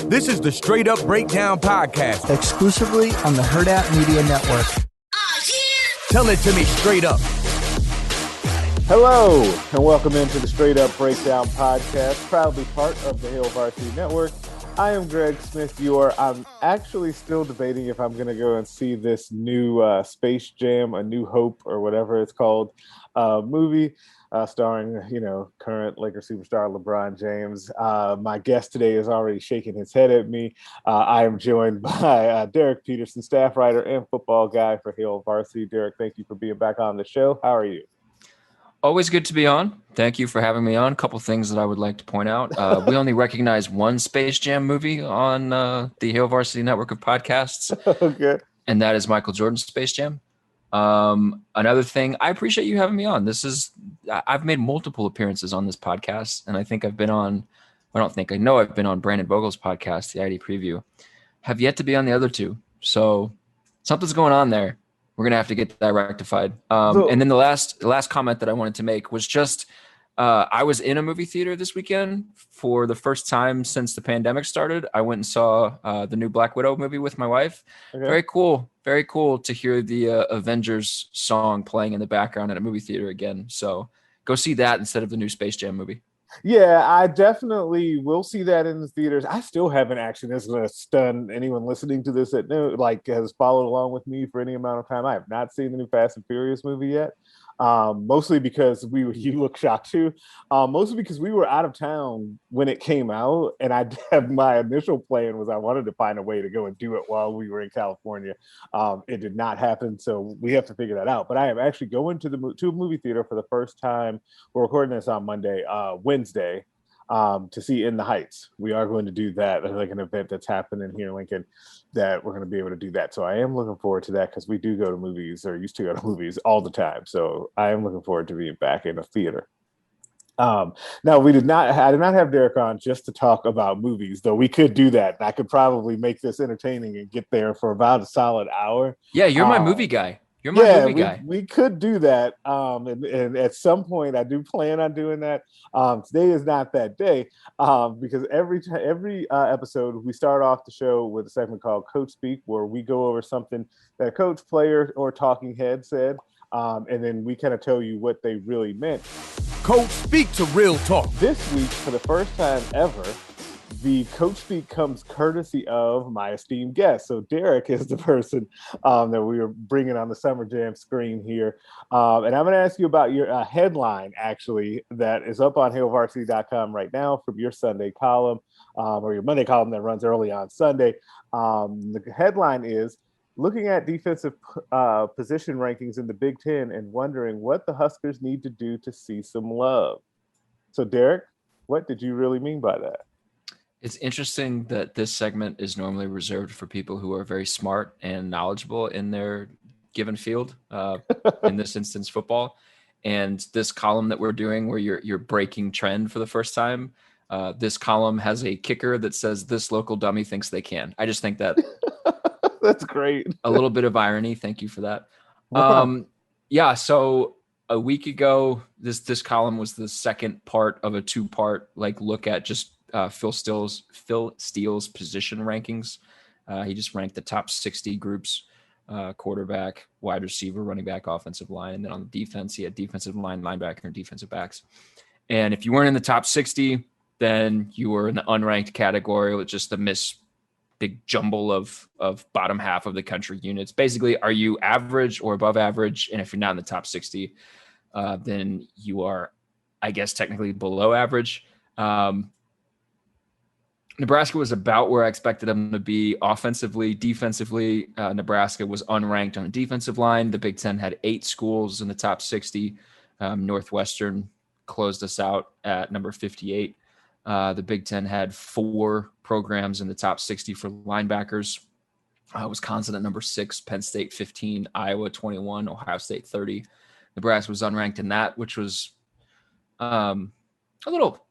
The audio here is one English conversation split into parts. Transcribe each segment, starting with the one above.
This is the Straight Up Breakdown Podcast. Exclusively on the Herd Out Media Network. Tell it to me straight up. Hello, and welcome into the Straight Up Breakdown Podcast, proudly part of the Hill Varsity Network. I am Greg Smith. I'm actually still debating if I'm going to go and see this new Space Jam, A New Hope, or whatever it's called, movie starring, current Lakers superstar LeBron James. My guest today is already shaking his head at me. I am joined by Derek Peterson, staff writer and football guy for Hill Varsity. Derek, thank you for being back on the show. How are you? Always good to be on. Thank you for having me on. A couple things that I would like to point out. We only recognize one Space Jam movie on the Hill Varsity Network of podcasts. Okay. And that is Michael Jordan's Space Jam. Another thing, I appreciate you having me on. I've made multiple appearances on this podcast, and I know I've been on Brandon Vogel's podcast, the ID Preview. Have yet to be on the other two. So something's going on there. We're going to have to get that rectified. And then the last comment that I wanted to make was just, I was in a movie theater this weekend for the first time since the pandemic started. I went and saw the new Black Widow movie with my wife. Okay. Very cool. Very cool to hear the Avengers song playing in the background at a movie theater again. So go see that instead of the new Space Jam movie. Yeah, I definitely will see that in the theaters. I still haven't actually, this is going to stun anyone listening to this has followed along with me for any amount of time. I have not seen the new Fast and Furious movie yet. Mostly because you look shocked too. Mostly because we were out of town when it came out, and my initial plan was I wanted to find a way to go and do it while we were in California. It did not happen, so we have to figure that out. But I am actually going to a movie theater for the first time. We're recording this on Wednesday, to see In the Heights. We are going to do that. There's like an event that's happening here in Lincoln that we're going to be able to do that. So I am looking forward to that because we do go to movies, or used to go to movies all the time. So I am looking forward to being back in a theater. Now I did not have Derek on just to talk about movies, though we could do that. I could probably make this entertaining and get there for about a solid hour. Yeah, you're my movie guy. You're my movie guy. We could do that. And at some point I do plan on doing that. Today is not that day, because every episode we start off the show with a segment called Coach Speak, where we go over something that a coach, player, or talking head said. And then we kind of tell you what they really meant. Coach Speak to Real Talk. This week, for the first time ever, the Coach Speak comes courtesy of my esteemed guest. So Derek is the person that we are bringing on the Summer Jam screen here. And I'm going to ask you about your headline, actually, that is up on HillVarsity.com right now from your Sunday column, or your Monday column that runs early on Sunday. The headline is, looking at defensive position rankings in the Big Ten and wondering what the Huskers need to do to see some love. So Derek, what did you really mean by that? It's interesting that this segment is normally reserved for people who are very smart and knowledgeable in their given field, in this instance, football. And this column that we're doing where you're breaking trend for the first time, this column has a kicker that says, "This local dummy thinks they can." I just think that that's great. A little bit of irony. Thank you for that. So a week ago, this column was the second part of a two-part look at just Phil Steele's position rankings. He just ranked the top 60 groups: quarterback, wide receiver, running back, offensive line, and then on the defense, he had defensive line, linebacker, and defensive backs. And if you weren't in the top 60, then you were in the unranked category with just the big jumble of bottom half of the country units. Basically, are you average or above average? And if you're not in the top 60, then you are, I guess, technically below average. Nebraska was about where I expected them to be offensively. Defensively, Nebraska was unranked on the defensive line. The Big Ten had 8 schools in the top 60. Northwestern closed us out at number 58. The Big Ten had 4 programs in the top 60 for linebackers. Wisconsin at number 6, Penn State 15, Iowa 21, Ohio State 30. Nebraska was unranked in that, which was a little,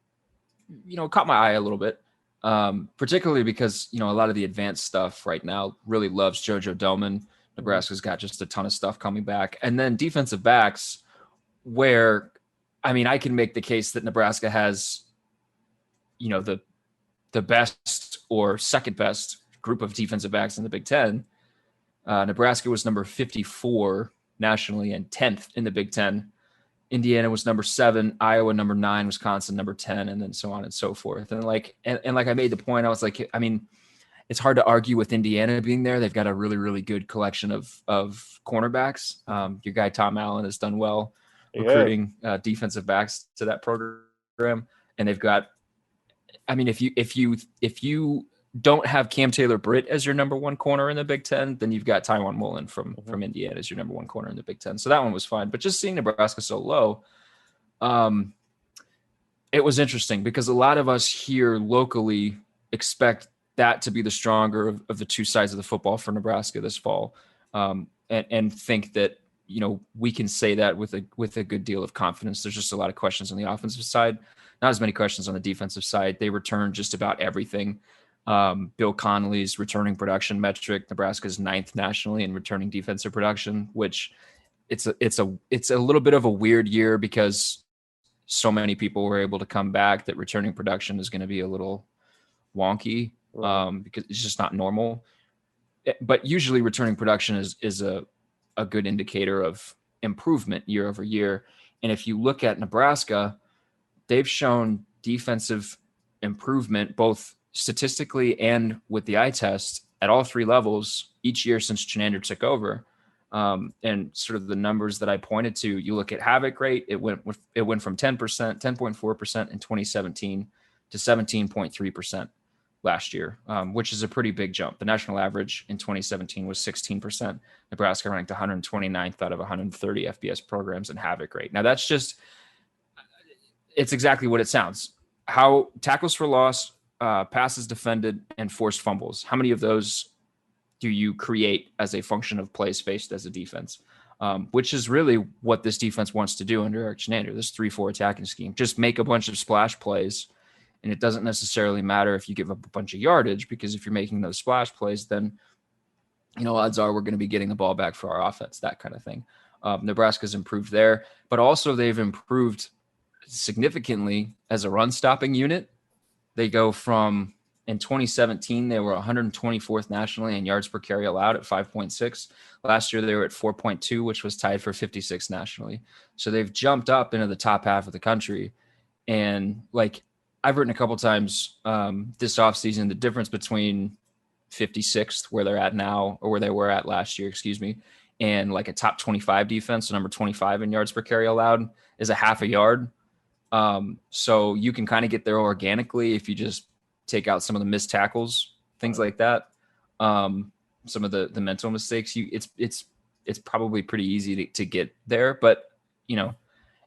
caught my eye a little bit. Particularly because, a lot of the advanced stuff right now really loves JoJo Domann. Nebraska's got just a ton of stuff coming back. And then defensive backs, where, I can make the case that Nebraska has, the the best or second best group of defensive backs in the Big Ten. Nebraska was number 54 nationally and 10th in the Big Ten. Indiana was number 7, Iowa number 9, Wisconsin number 10, and then so on and so forth. And like I made the point, I was like, I mean, it's hard to argue with Indiana being there. They've got a really, really good collection of cornerbacks. Your guy Tom Allen has done well recruiting defensive backs to that program, and they've got. I mean, if you don't have Cam Taylor-Britt as your number one corner in the Big Ten, then you've got Tywan Mullen from Indiana as your number one corner in the Big Ten. So that one was fine. But just seeing Nebraska so low, it was interesting because a lot of us here locally expect that to be the stronger of the two sides of the football for Nebraska this fall, and think that, you know, we can say that with a good deal of confidence. There's just a lot of questions on the offensive side, not as many questions on the defensive side. They returned just about everything. Bill Connolly's returning production metric, Nebraska's 9th nationally in returning defensive production, which it's a little bit of a weird year because so many people were able to come back that returning production is going to be a little wonky, because it's just not normal. But usually returning production is a good indicator of improvement year over year. And if you look at Nebraska, they've shown defensive improvement both statistically and with the eye test at all 3 levels each year since Chenander took over. And sort of the numbers that I pointed to, you look at havoc rate, it went from 10%, 10.4% in 2017 to 17.3% last year, which is a pretty big jump. The national average in 2017 was 16%. Nebraska ranked 129th out of 130 FBS programs in havoc rate. Now it's exactly what it sounds. How tackles for loss, passes defended, and forced fumbles. How many of those do you create as a function of plays faced as a defense? Which is really what this defense wants to do under Eric Chenander, this 3-4 attacking scheme. Just make a bunch of splash plays, and it doesn't necessarily matter if you give up a bunch of yardage, because if you're making those splash plays, then, you know, odds are we're going to be getting the ball back for our offense, that kind of thing. Nebraska's improved there, but also they've improved significantly as a run-stopping unit. They go from, in 2017, they were 124th nationally in yards per carry allowed at 5.6. Last year, they were at 4.2, which was tied for 56th nationally. So they've jumped up into the top half of the country. And like I've written a couple times this offseason, the difference between 56th, where they're at now, or where they were at last year, and like a top 25 defense, so number 25 in yards per carry allowed, is a half a yard. So you can kind of get there organically if you just take out some of the missed tackles, things like that. Some of the mental mistakes, it's probably pretty easy to get there, but you know,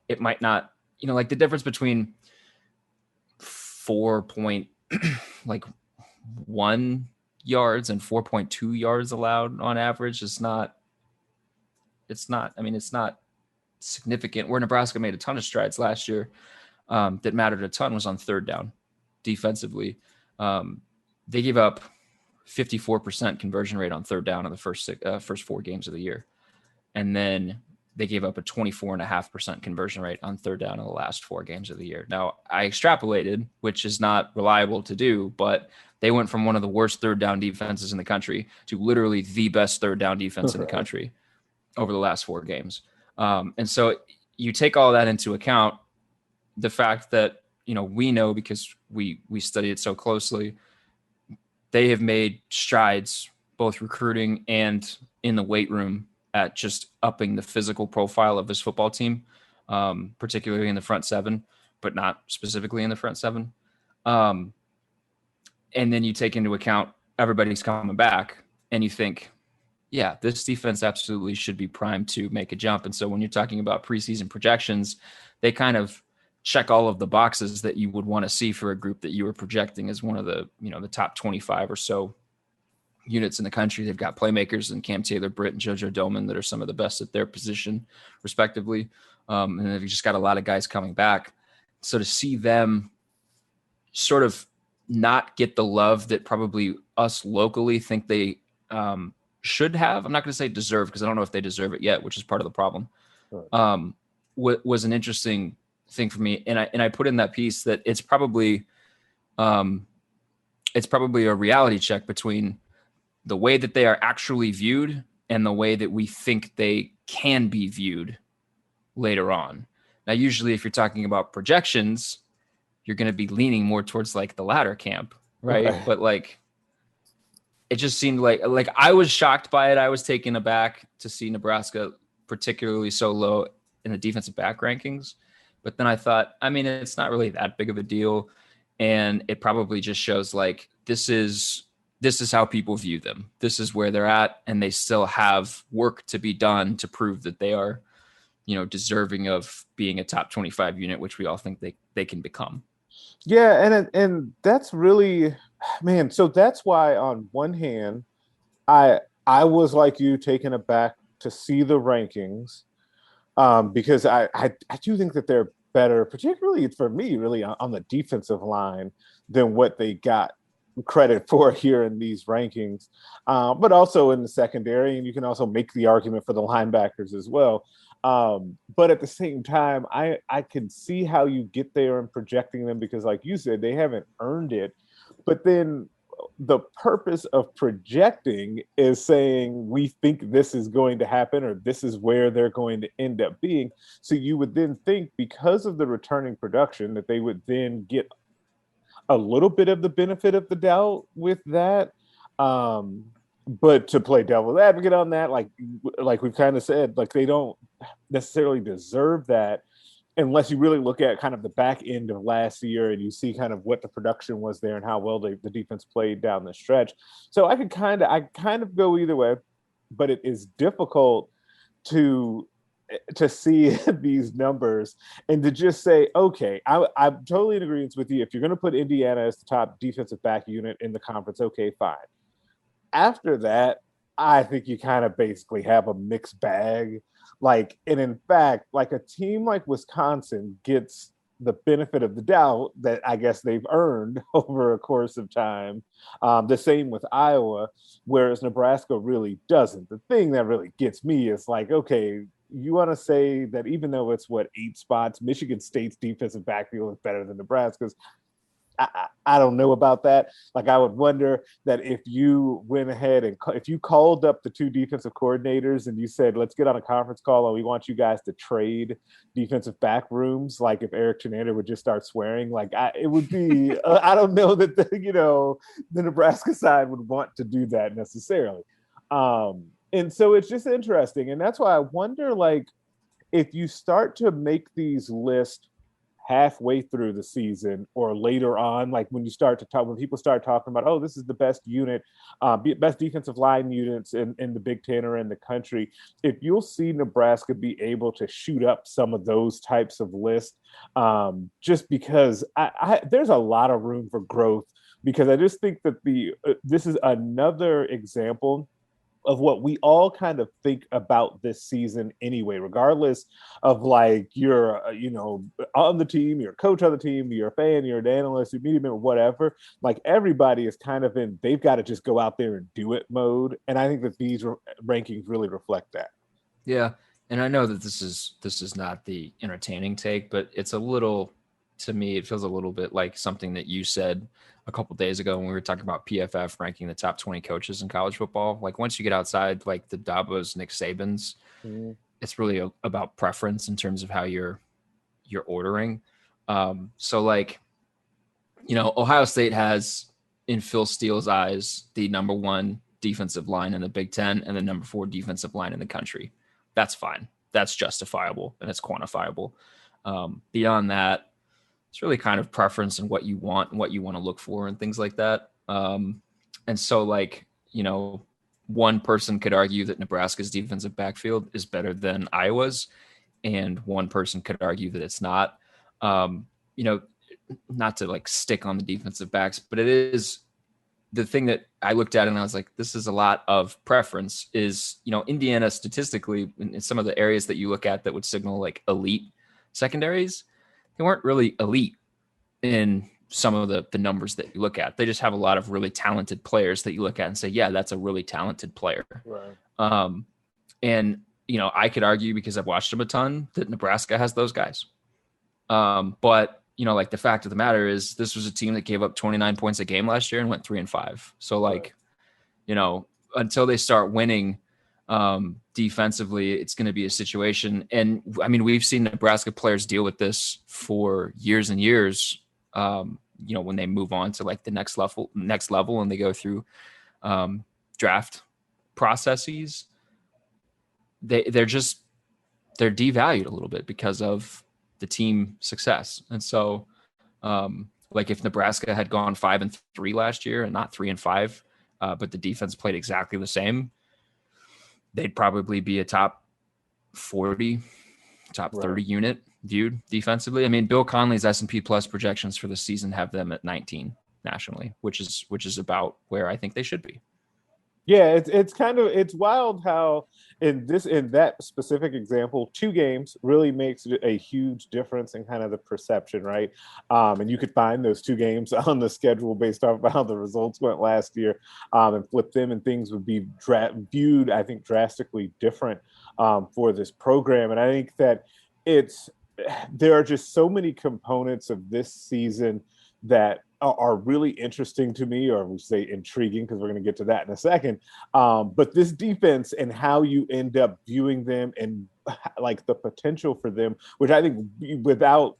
it might not, you know, like the difference between 4.1 yards and 4.2 yards allowed on average it's not significant. Where Nebraska made a ton of strides last year that mattered a ton was on third down defensively. They gave up 54% conversion rate on third down in the first 4 games of the year. And then they gave up a 24.5% conversion rate on third down in the last 4 games of the year. Now, I extrapolated, which is not reliable to do, but they went from one of the worst third down defenses in the country to literally the best third down defense in the country over the last 4 games. And so you take all that into account, the fact that, you know, we know because we study it so closely, they have made strides both recruiting and in the weight room at just upping the physical profile of this football team, particularly in the front 7, but not specifically in the front 7. And then you take into account everybody's coming back and you think, yeah, this defense absolutely should be primed to make a jump. And so when you're talking about preseason projections, they kind of check all of the boxes that you would want to see for a group that you were projecting as one of the, you know, the top 25 or so units in the country. They've got playmakers in Cam Taylor-Britt and JoJo Doman that are some of the best at their position, respectively. And they've just got a lot of guys coming back. So to see them sort of not get the love that probably us locally think they should have, I'm not going to say deserve, because I don't know if they deserve it yet, which is part of the problem, was an interesting thing for me. And I put in that piece that it's probably it's probably a reality check between the way that they are actually viewed and the way that we think they can be viewed later on. Now, usually if you're talking about projections, you're going to be leaning more towards like the latter camp, right? But like, it just seemed like I was shocked by it. I was taken aback to see Nebraska particularly so low in the defensive back rankings. But then I thought, I mean, it's not really that big of a deal. And it probably just shows like this is how people view them. This is where they're at, and they still have work to be done to prove that they are, deserving of being a top 25 unit, which we all think they can become. Yeah, and that's really, man. So that's why, on one hand, I was like you, taken aback to see the rankings, because I do think that they're better, particularly for me, really on the defensive line than what they got credit for here in these rankings, but also in the secondary, and you can also make the argument for the linebackers as well. But at the same time, I can see how you get there and projecting them, because like you said, they haven't earned it. But then the purpose of projecting is saying we think this is going to happen, or this is where they're going to end up being. So you would then think, because of the returning production, that they would then get a little bit of the benefit of the doubt with that. But to play devil's advocate on that, like we've kind of said, like they don't necessarily deserve that unless you really look at kind of the back end of last year and you see kind of what the production was there and how well the defense played down the stretch. So I kind of go either way, but it is difficult to see these numbers and to just say, okay, I'm totally in agreement with you. If you're going to put Indiana as the top defensive back unit in the conference, okay, fine. After that, I think you kind of basically have a mixed bag. Like, and in fact, like a team like Wisconsin gets the benefit of the doubt that I guess they've earned over a course of time. The same with Iowa, whereas Nebraska really doesn't. The thing that really gets me is like, okay, you want to say that even though it's 8 spots, Michigan State's defensive backfield is better than Nebraska's. I don't know about that. Like, I would wonder that if you went ahead and if you called up the 2 defensive coordinators and you said, let's get on a conference call and we want you guys to trade defensive back rooms. Like, if Eric Chinander would just start swearing, like it would be, I don't know that the Nebraska side would want to do that necessarily. And so it's just interesting. And that's why I wonder, like, if you start to make these lists halfway through the season or later on, like when people start talking about, oh, this is the best unit, best defensive line units in the Big Ten or in the country, if you'll see Nebraska be able to shoot up some of those types of lists, just because there's a lot of room for growth, because I just think that this is another example of what we all kind of think about this season anyway, regardless of like you're, on the team, you're a coach on the team, you're a fan, you're an analyst, you're a media member, whatever. Like, everybody is kind of they've got to just go out there and do it mode. And I think that these rankings really reflect that. Yeah. And I know that this is not the entertaining take, but it's a little, to me, it feels a little bit like something that you said a couple of days ago when we were talking about PFF ranking the top 20 coaches in college football. Like, once you get outside, like the Dabos, Nick Sabans, it's really about preference in terms of how you're ordering. So like, Ohio State has, in Phil Steele's eyes, the number 1 defensive line in the Big Ten and the number 4 defensive line in the country. That's fine. That's justifiable and it's quantifiable. Beyond that, it's really kind of preference and what you want and what you want to look for and things like that. And so, like, one person could argue that Nebraska's defensive backfield is better than Iowa's, and one person could argue that it's not. Not to like stick on the defensive backs, but it is the thing that I looked at and I was like, this is a lot of preference. Is, Indiana statistically in some of the areas that you look at that would signal like elite secondaries, they weren't really elite in some of the numbers that you look at. They just have a lot of really talented players that you look at and say, yeah, that's a really talented player. Right. And, I could argue, because I've watched them a ton, that Nebraska has those guys. But like the fact of the matter is this was a team that gave up 29 points a game last year and went 3-5. So like, until they start winning defensively, it's going to be a situation. And I mean, we've seen Nebraska players deal with this for years and years. When they move on to like the next level and they go through draft processes, they're devalued a little bit because of the team success. And so like if Nebraska had gone 5-3 last year and not 3-5, but the defense played exactly the same, they'd probably be a top 40, top 30 unit viewed defensively. I mean, Bill Conley's S&P Plus projections for the season have them at 19 nationally, which is about where I think they should be. Yeah, it's wild how in that specific example, 2 games really makes a huge difference in kind of the perception, right? And you could find those 2 games on the schedule based off of how the results went last year, and flip them, and things would be viewed, I think, drastically different for this program. And I think that there are just so many components of this season that are really interesting to me, or we say intriguing because we're going to get to that in a second. But this defense and how you end up viewing them and like the potential for them, which I think without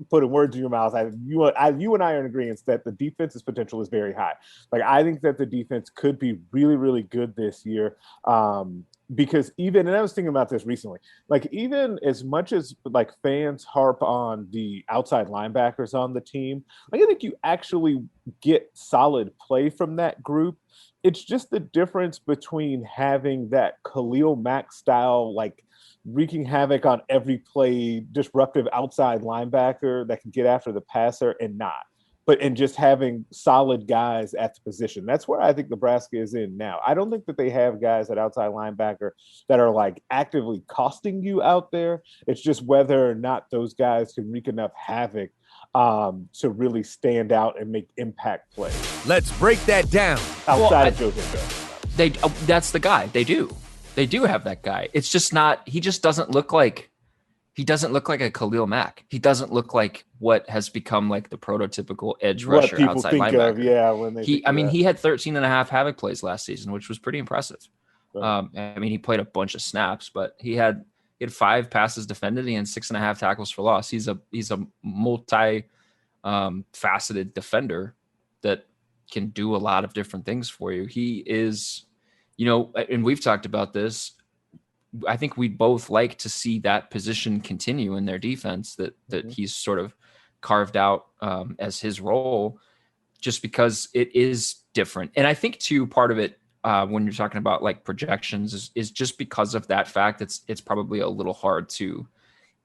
putting words in your mouth, you and I are in agreement that the defense's potential is very high. Like I think that the defense could be really, really good this year. Because and I was thinking about this recently, like even as much as like fans harp on the outside linebackers on the team, like I think you actually get solid play from that group. It's just the difference between having that Khalil Mack style, like wreaking havoc on every play, disruptive outside linebacker that can get after the passer and not. And just having solid guys at the position. That's where I think Nebraska is in now. I don't think that they have guys at outside linebacker that are like actively costing you out there. It's just whether or not those guys can wreak enough havoc to really stand out and make impact plays. Let's break that down. Outside of JoJo. That's the guy. They do have that guy. It's just not, he doesn't look like a Khalil Mack. He doesn't look like what has become like the prototypical edge rusher outside linebacker. He had 13 and a half havoc plays last season, which was pretty impressive. Right. He played a bunch of snaps, but he had 5 passes defended and 6.5 tackles for loss. He's a multi faceted defender that can do a lot of different things for you. He is, and we've talked about this. I think we'd both like to see that position continue in their defense that he's sort of carved out as his role, just because it is different. And I think too, part of it when you're talking about like projections is just because of that fact. It's probably a little hard to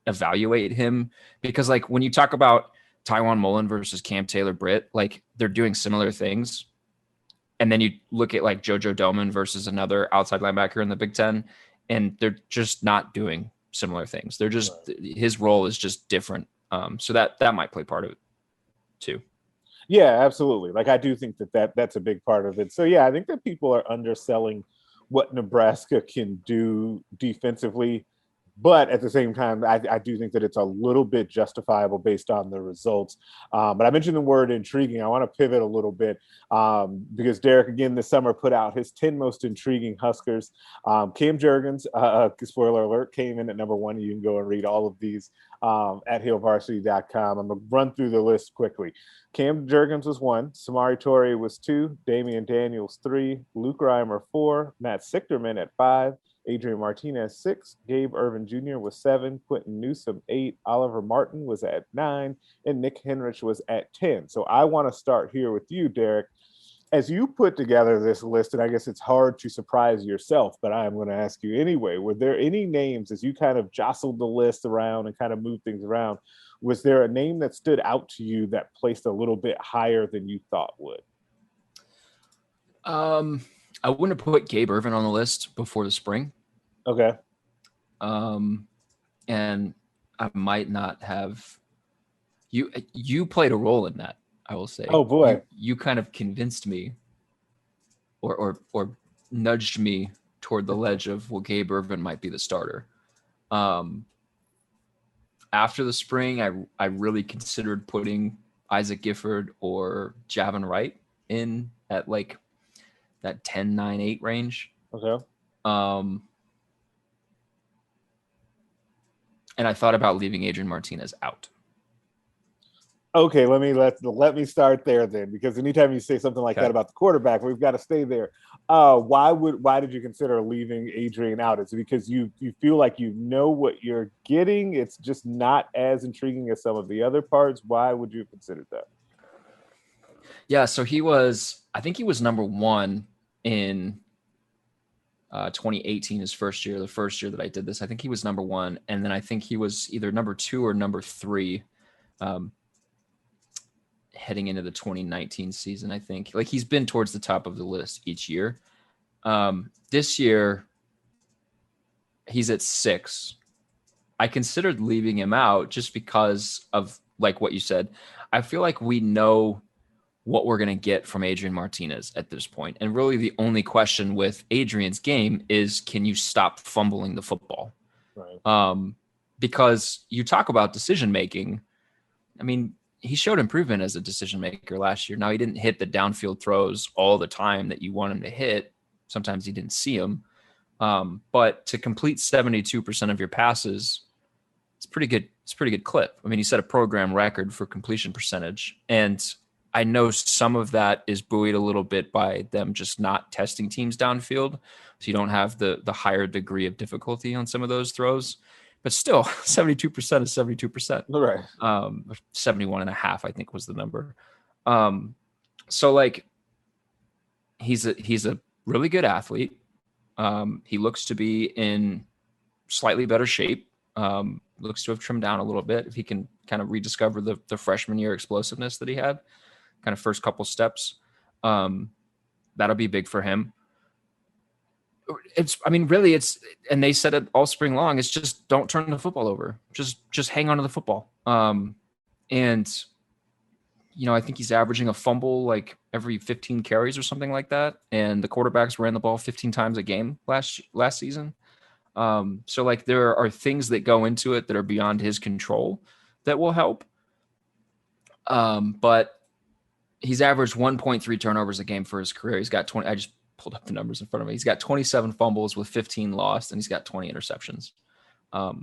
evaluate him, because like when you talk about Tywan Mullen versus Cam Taylor-Britt, like they're doing similar things. And then you look at like JoJo Domann versus another outside linebacker in the Big Ten, and they're just not doing similar things. They're just, his role is just different. So that might play part of it too. Yeah, absolutely. Like I do think that's a big part of it. So yeah, I think that people are underselling what Nebraska can do defensively. But at the same time, I do think that it's a little bit justifiable based on the results. But I mentioned the word intriguing. I want to pivot a little bit because Derek, again, this summer put out his 10 most intriguing Huskers. Cam Jurgens, spoiler alert, came in at number 1. You can go and read all of these at hailvarsity.com. I'm going to run through the list quickly. Cam Jurgens was 1. Samari Torrey was 2. Damian Daniels 3. Luke Reimer 4. Matt Sichterman at 5. Adrian Martinez 6, Gabe Irvin Jr. was 7, Quentin Newsom 8, Oliver Martin was at 9, and Nick Henrich was at 10. So I want to start here with you, Derek. As you put together this list, and I guess it's hard to surprise yourself, but I'm going to ask you anyway, were there any names as you kind of jostled the list around and kind of moved things around, was there a name that stood out to you that placed a little bit higher than you thought would? I wouldn't have put Gabe Irvin on the list before the spring. Okay. And I might not have. You played a role in that, I will say. Oh boy. You kind of convinced me or nudged me toward the ledge of, well, Gabe Irvin might be the starter. I after the spring, I really considered putting Isaac Gifford or Javon Wright in at like that 10, 9, 8 range. Okay. And I thought about leaving Adrian Martinez out. Okay, let me start there then, because anytime you say something like that about the quarterback, we've got to stay there. Why did you consider leaving Adrian out? Is it because you feel like you know what you're getting? It's just not as intriguing as some of the other parts. Why would you have considered that? Yeah, so I think he was number 1 in 2018, his first year, the first year that I did this. I think he was number 1, and then I think he was either number 2 or number 3 heading into the 2019 season. I think like he's been towards the top of the list each year. This year he's at 6. I considered leaving him out just because of like what you said. I feel like we know what we're going to get from Adrian Martinez at this point. And really the only question with Adrian's game is, can you stop fumbling the football? Right. Because you talk about decision-making. I mean, he showed improvement as a decision maker last year. Now he didn't hit the downfield throws all the time that you want him to hit. Sometimes he didn't see them. But to complete 72% of your passes, it's pretty good. It's a pretty good clip. I mean, he set a program record for completion percentage. And I know some of that is buoyed a little bit by them just not testing teams downfield. So you don't have the higher degree of difficulty on some of those throws. But still, 72% is 72%. Right. 71.5, I think was the number. So like he's a really good athlete. He looks to be in slightly better shape. Looks to have trimmed down a little bit. If he can kind of rediscover the freshman year explosiveness that he had, kind of first couple steps, that'll be big for him. And they said it all spring long. It's just don't turn the football over. Just hang on to the football. And I think he's averaging a fumble like every 15 carries or something like that. And the quarterbacks ran the ball 15 times a game last season. So like there are things that go into it that are beyond his control that will help. But he's averaged 1.3 turnovers a game for his career. He's got 20. I just pulled up the numbers in front of me. He's got 27 fumbles with 15 lost, and he's got 20 interceptions. Not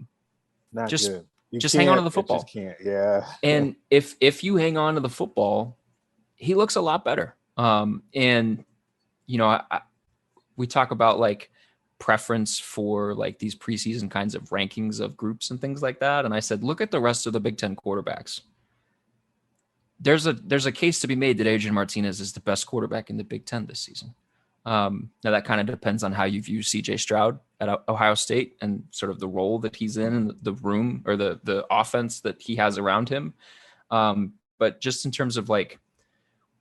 just good. Just hang on to the football. Just can't. Yeah. And if you hang on to the football, he looks a lot better. And we talk about like preference for like these preseason kinds of rankings of groups and things like that. And I said, look at the rest of the Big Ten quarterbacks. There's a case to be made that Adrian Martinez is the best quarterback in the Big Ten this season. Now that kind of depends on how you view CJ Stroud at Ohio State and sort of the role that he's in the room or the offense that he has around him. But just in terms of like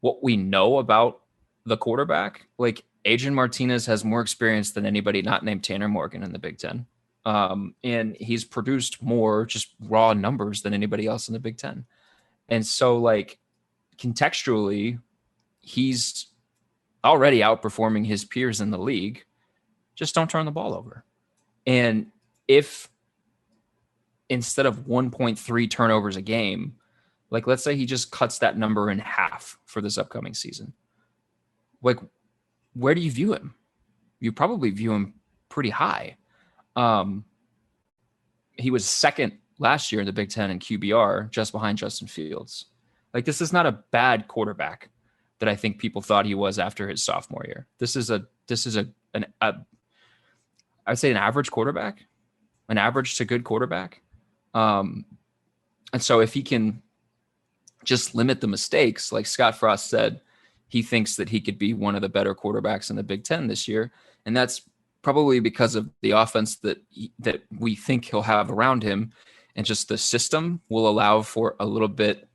what we know about the quarterback, like Adrian Martinez has more experience than anybody not named Tanner Morgan in the Big Ten. And he's produced more just raw numbers than anybody else in the Big Ten. And so like contextually, he's already outperforming his peers in the league. Just don't turn the ball over. And if instead of 1.3 turnovers a game, like let's say he just cuts that number in half for this upcoming season, like where do you view him? You probably view him pretty high. He was second last year in the Big Ten in QBR, just behind Justin Fields. Like this is not a bad quarterback that I think people thought he was after his sophomore year. This is I'd say an average quarterback, an average to good quarterback. And so if he can just limit the mistakes, like Scott Frost said, he thinks that he could be one of the better quarterbacks in the Big Ten this year. And that's probably because of the offense that we think he'll have around him. And just the system will allow for a little bit,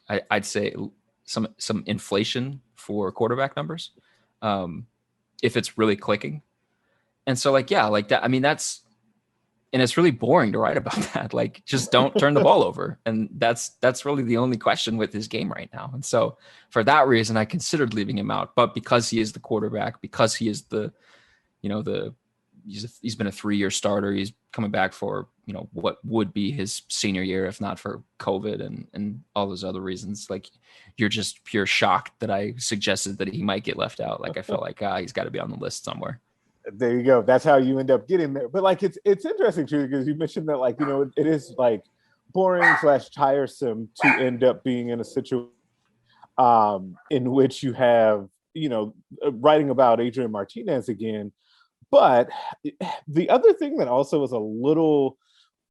I'd say some inflation for quarterback numbers, if it's really clicking. And so like, yeah, like that, I mean, and it's really boring to write about that. Like, just don't turn the ball over. And that's really the only question with his game right now. And so for that reason, I considered leaving him out, but because he is the quarterback, because he is he's been a 3-year starter. He's coming back for, what would be his senior year if not for COVID and all those other reasons. Like, you're just pure shocked that I suggested that he might get left out. Like, I felt like he's got to be on the list somewhere. There you go. That's how you end up getting there. But like, it's interesting too, because you mentioned that, like, it is like boring / tiresome to end up being in a situation in which you have, writing about Adrian Martinez again. But the other thing that also is a little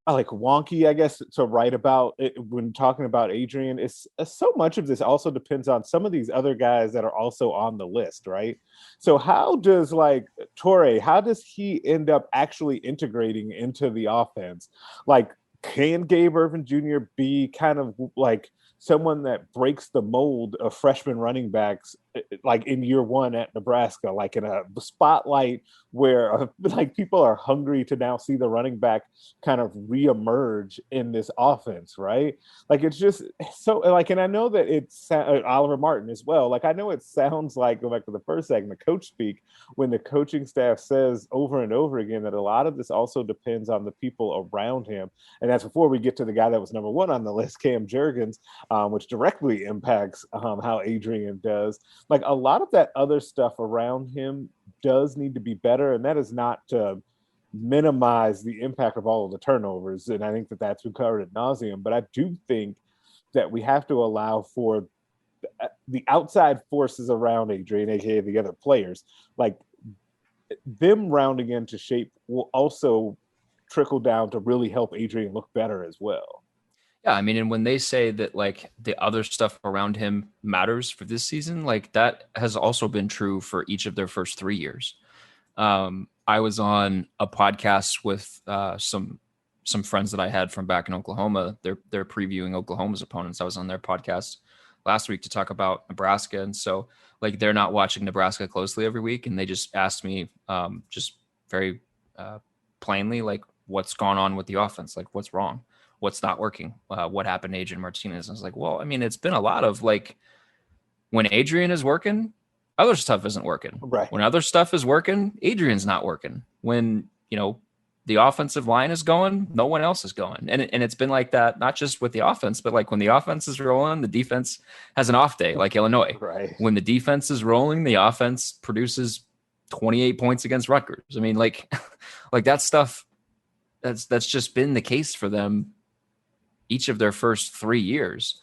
like wonky, I guess, to write about it when talking about Adrian is so much of this also depends on some of these other guys that are also on the list, right? So how does like Torre, how does he end up actually integrating into the offense? Like, can Gabe Irvin Jr. be kind of like someone that breaks the mold of freshman running backs, like in year one at Nebraska, like in a spotlight where like people are hungry to now see the running back kind of reemerge in this offense, right? Like, it's just so like, and I know that it's Oliver Martin as well. Like, I know it sounds like, go back to the first segment, coach speak, when the coaching staff says over and over again that a lot of this also depends on the people around him. And that's before we get to the guy that was number one on the list, Cam Jurgens, which directly impacts how Adrian does. Like, a lot of that other stuff around him does need to be better, and that is not to minimize the impact of all of the turnovers. And I think that that's been covered ad nauseum. But I do think that we have to allow for the outside forces around Adrian, aka the other players, like them rounding into shape will also trickle down to really help Adrian look better as well. Yeah, I mean, and when they say that like the other stuff around him matters for this season, like that has also been true for each of their first 3 years. I was on a podcast with some friends that I had from back in Oklahoma. They're previewing Oklahoma's opponents. I was on their podcast last week to talk about Nebraska, and so like they're not watching Nebraska closely every week, and they just asked me just very plainly, like, what's gone on with the offense, like what's wrong. What's not working? What happened to Adrian Martinez? I was like, well, I mean, it's been a lot of like when Adrian is working, other stuff isn't working. Right. When other stuff is working, Adrian's not working. When, the offensive line is going, no one else is going. And it's been like that, not just with the offense, but like when the offense is rolling, the defense has an off day, like Illinois. Right. When the defense is rolling, the offense produces 28 points against Rutgers. I mean, like that stuff, that's just been the case for them each of their first 3 years.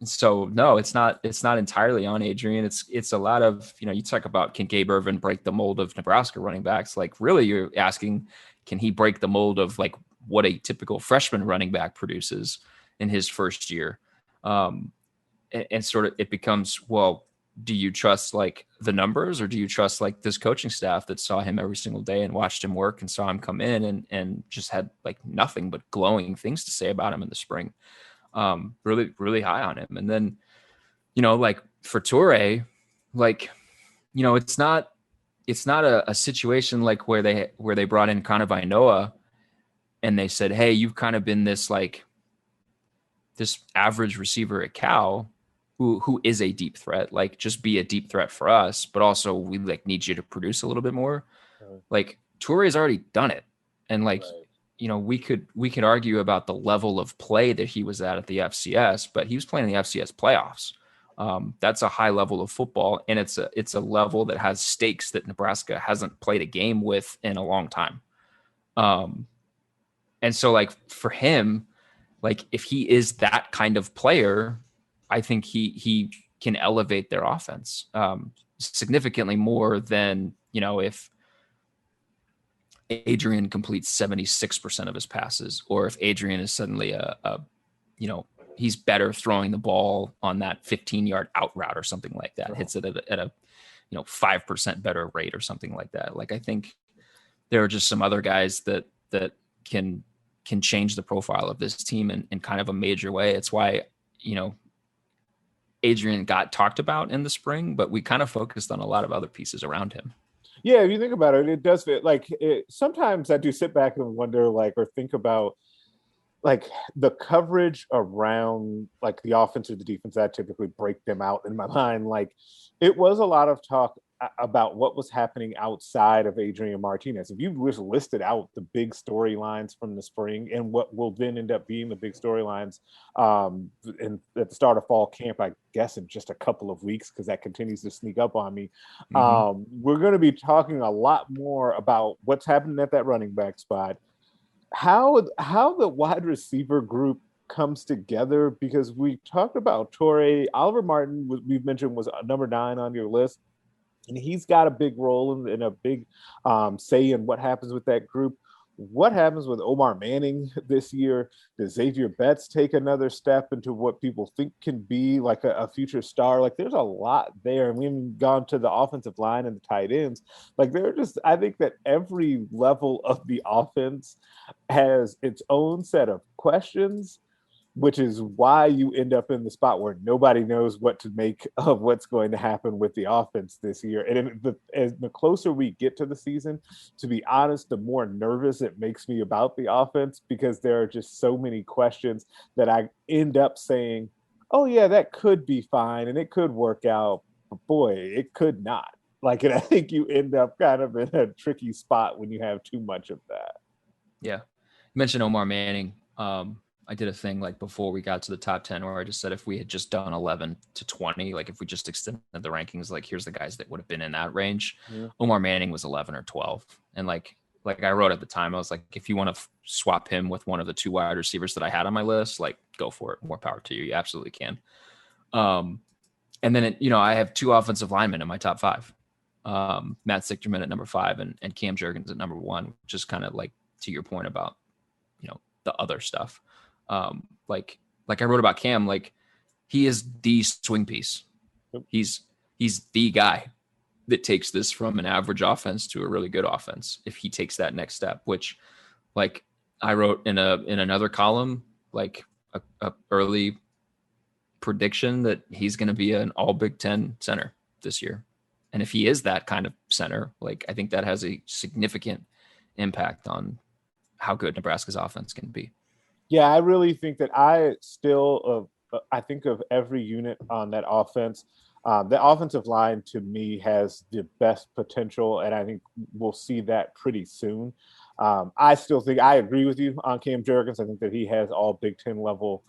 So no, it's not entirely on Adrian. It's a lot of, you talk about, can Gabe Irvin break the mold of Nebraska running backs? Like, really, you're asking, can he break the mold of like what a typical freshman running back produces in his first year? And sort of it becomes, well, do you trust like the numbers, or do you trust like this coaching staff that saw him every single day and watched him work and saw him come in and just had like nothing but glowing things to say about him in the spring? Really, really high on him. And then, like for Torre, like, it's not a situation like where they brought in kind of Ainoa and they said, hey, you've kind of been this average receiver at Cal who is a deep threat, like just be a deep threat for us, but also we like need you to produce a little bit more. Like Torre has already done it. And like, we could argue about the level of play that he was at the FCS, but he was playing in the FCS playoffs. That's a high level of football, and it's a level that has stakes that Nebraska hasn't played a game with in a long time. And so like for him, like if he is that kind of player, I think he can elevate their offense significantly more than, if Adrian completes 76% of his passes, or if Adrian is suddenly he's better throwing the ball on that 15-yard out route or something like that, hits it at a 5% better rate or something like that. Like, I think there are just some other guys that can change the profile of this team in kind of a major way. It's why, Adrian got talked about in the spring, but we kind of focused on a lot of other pieces around him. Yeah, if you think about it, it does fit. Like, sometimes I do sit back and wonder, like, or think about, like, the coverage around, like, the offense or the defense that typically break them out in my mind. Like, it was a lot of talk about what was happening outside of Adrian Martinez. If you just listed out the big storylines from the spring and what will then end up being the big storylines at the start of fall camp, I guess in just a couple of weeks, because that continues to sneak up on me. We're going to be talking a lot more about what's happening at that running back spot, how the wide receiver group comes together, because we talked about Torrey. Oliver Martin, we've mentioned, was number 9 on your list. And he's got a big role in a big say in what happens with that group. What happens with Omar Manning this year? Does Xavier Betts take another step into what people think can be like a future star? Like, there's a lot there. And we haven't gone to the offensive line and the tight ends. Like, I think that every level of the offense has its own set of questions, which is why you end up in the spot where nobody knows what to make of what's going to happen with the offense this year. And as the closer we get to the season, to be honest, the more nervous it makes me about the offense, because there are just so many questions that I end up saying, oh yeah, that could be fine and it could work out, but boy, it could not. Like, and I think you end up kind of in a tricky spot when you have too much of that. Yeah. You mentioned Omar Manning. I did a thing like before we got to the top 10 where I just said, if we had just done 11 to 20, like if we just extended the rankings, like here's the guys that would have been in that range. Yeah. Omar Manning was 11 or 12. And like I wrote at the time, I was like, if you want to swap him with one of the 2 wide receivers that I had on my list, like go for it. More power to you. You absolutely can. And then, I have 2 offensive linemen in my top 5. Matt Sichterman at number 5 and Cam Jurgens at number 1, which is kind of like to your point about, the other stuff. Like I wrote about Cam, like he is the swing piece. He's the guy that takes this from an average offense to a really good offense. If he takes that next step, which like I wrote in another column, like a early prediction that he's going to be an all Big Ten center this year. And if he is that kind of center, like I think that has a significant impact on how good Nebraska's offense can be. Yeah, I really think that I think of every unit on that offense. The offensive line, to me, has the best potential, and I think we'll see that pretty soon. I still think I agree with you on Cam Jurgens. I think that he has all Big Ten level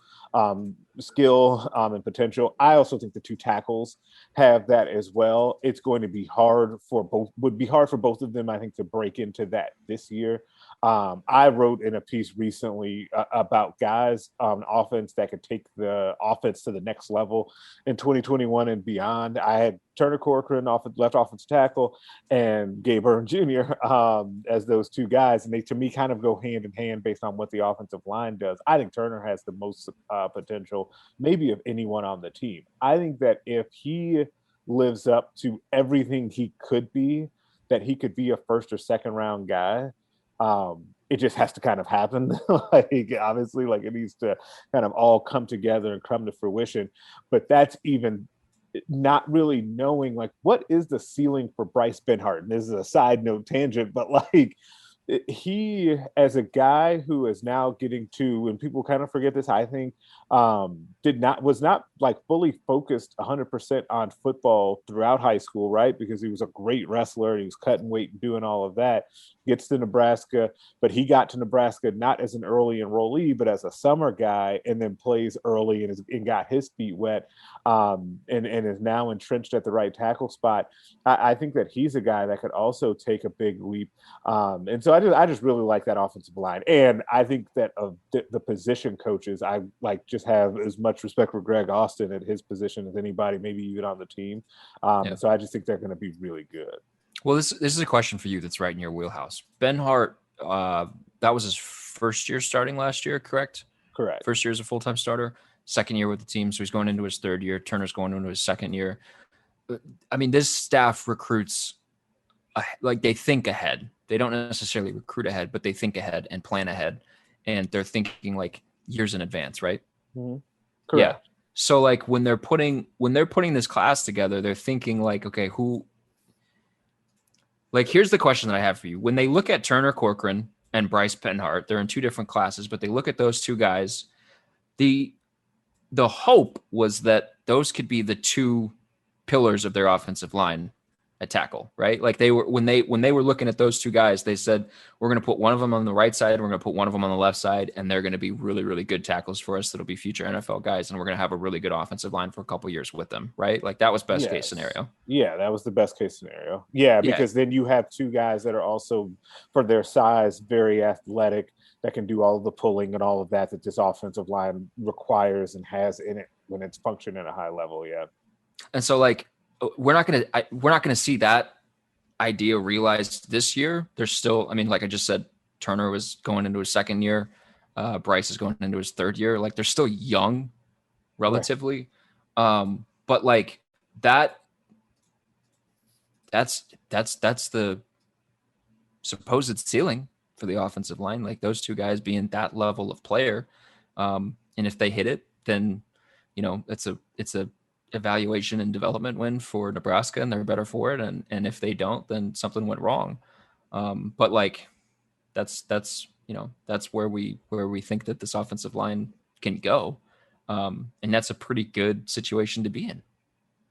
skill and potential. I also think the 2 tackles have that as well. It's going to be hard for both of them, I think, to break into that this year. I wrote in a piece recently about guys on offense that could take the offense to the next level in 2021 and beyond. I had Turner Corcoran, left offensive tackle, and Gabe Byrne Jr. As those 2 guys, and they, to me, kind of go hand in hand based on what the offensive line does. I think Turner has the most potential, maybe of anyone on the team. I think that if he lives up to everything he could be, that he could be a 1st or 2nd round guy. It just has to kind of happen. Like, obviously, like it needs to kind of all come together and come to fruition. But that's even not really knowing, like, what is the ceiling for Bryce Benhart? And this is a side note tangent, but like he, as a guy who is now getting to, and people kind of forget this, I think, was not like fully focused 100% on football throughout high school, right? Because he was a great wrestler, he was cutting weight and doing all of that. Gets to Nebraska, but he got to Nebraska not as an early enrollee, but as a summer guy, and then plays early and got his feet wet, and is now entrenched at the right tackle spot. I think that he's a guy that could also take a big leap. And so I just really like that offensive line. And I think that of the position coaches, I like just have as much respect for Greg Austin at his position as anybody, maybe even on the team. So I just think they're going to be really good. Well, this is a question for you that's right in your wheelhouse. Benhart, that was his first year starting last year, correct? Correct. First year as a full-time starter, 2nd year with the team, so he's going into his 3rd year. Turner's going into his 2nd year. I mean, this staff recruits, like they think ahead. They don't necessarily recruit ahead, but they think ahead and plan ahead, and they're thinking like years in advance, right? Mm-hmm. Correct. Yeah. So like when they're putting this class together, they're thinking like, okay, like, here's the question that I have for you. When they look at Turner Corcoran and Bryce Benhart, they're in 2 different classes, but they look at those 2 guys. The hope was that those could be the 2 pillars of their offensive line at tackle, right? Like they were when they were looking at those two guys, they said we're going to put one of them on the right side, we're going to put one of them on the left side, and they're going to be really, really good tackles for us. That'll be future NFL guys, and we're going to have a really good offensive line for a couple years with them, right? Like that was best case scenario. Yeah, that was the best case scenario. Yeah, because then you have two guys that are also, for their size, very athletic, that can do all of the pulling and all of that this offensive line requires and has in it when it's functioning at a high level. Yeah, and so like. We're not gonna see that idea realized this year. There's still, I mean, like I just said, Turner was going into his second year. Bryce is going into his third year. Like they're still young, relatively, but like that's the supposed ceiling for the offensive line. Like those two guys being that level of player, and if they hit it, then it's a evaluation and development win for Nebraska, and they're better for it. And if they don't, then something went wrong. But like that's where we think that this offensive line can go. And that's a pretty good situation to be in.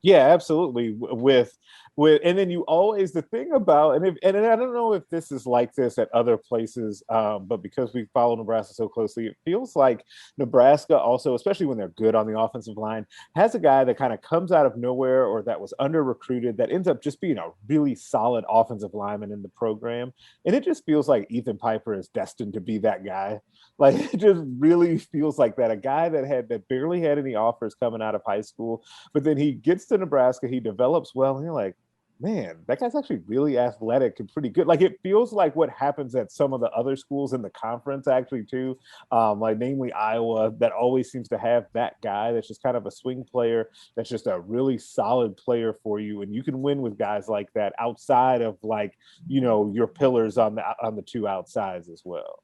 Yeah, absolutely. With and then you always, the thing about, and I don't know if this is like this at other places, but because we follow Nebraska so closely, it feels like Nebraska also, especially when they're good on the offensive line, has a guy that kind of comes out of nowhere or that was under recruited that ends up just being a really solid offensive lineman in the program. And it just feels like Ethan Piper is destined to be that guy. Like it just really feels like that. A guy that barely had any offers coming out of high school, but then he gets to Nebraska, he develops well, and you're like, man, that guy's actually really athletic and pretty good. Like it feels like what happens at some of the other schools in the conference actually too, like namely Iowa, that always seems to have that guy that's just kind of a swing player, that's just a really solid player for you, and you can win with guys like that outside of like your pillars on the two outsides as well.